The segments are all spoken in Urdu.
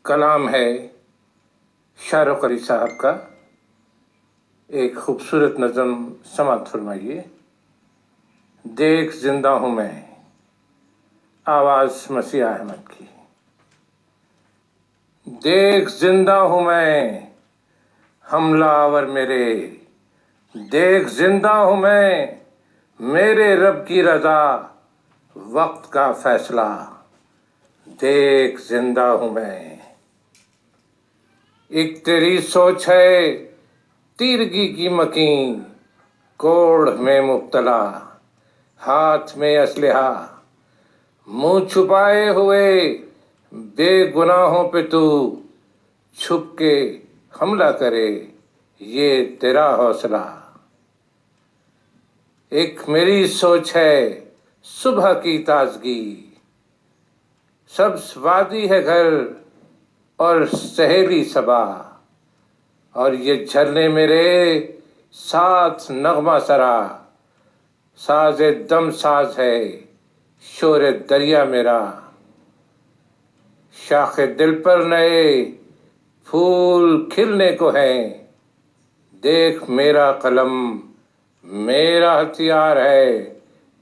کلام ہے شاہ رخ علی صاحب کا، ایک خوبصورت نظم سماعت فرمائیے۔ دیکھ زندہ ہوں میں، آواز مسیح احمد کی۔ دیکھ زندہ ہوں میں، حملہ آور میرے، دیکھ زندہ ہوں میں، میرے رب کی رضا، وقت کا فیصلہ، دیکھ زندہ ہوں میں۔ ایک تیری سوچ ہے تیرگی کی مکین، کوڑ میں مبتلا، ہاتھ میں اسلحہ، منہ چھپائے ہوئے بے گناہوں پہ تو چھپ کے حملہ کرے، یہ تیرا حوصلہ۔ ایک میری سوچ ہے صبح کی تازگی، سبز وادی ہے گھر اور سہیلی صبا، اور یہ جھرنے میرے ساتھ نغمہ سرا، ساز دم ساز ہے شور دریا میرا۔ شاخ دل پر نئے پھول کھلنے کو ہیں، دیکھ میرا قلم میرا ہتھیار ہے،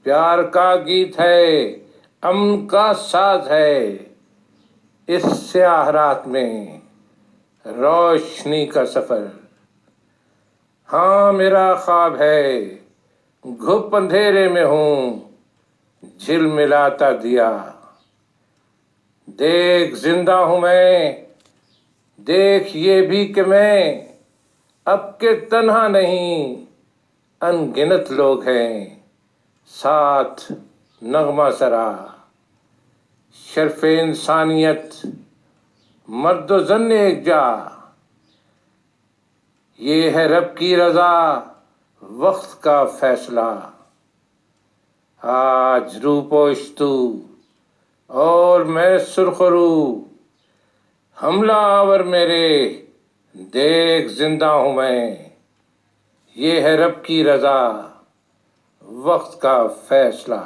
پیار کا گیت ہے، امن کا ساز ہے، اس سیاہ رات میں روشنی کا سفر۔ ہاں میرا خواب ہے، گھپ اندھیرے میں ہوں، جھل ملاتا دیا، دیکھ زندہ ہوں میں، دیکھ یہ بھی کہ میں اب کے تنہا نہیں، ان گنت لوگ ہیں ساتھ نغمہ سرا۔ شرف انسانیت مرد و زن ایک جا، یہ ہے رب کی رضا، وقت کا فیصلہ۔ آج روپوش تو اور میں سرخ رو، حملہ آور میرے، دیکھ زندہ ہوں میں، یہ ہے رب کی رضا، وقت کا فیصلہ۔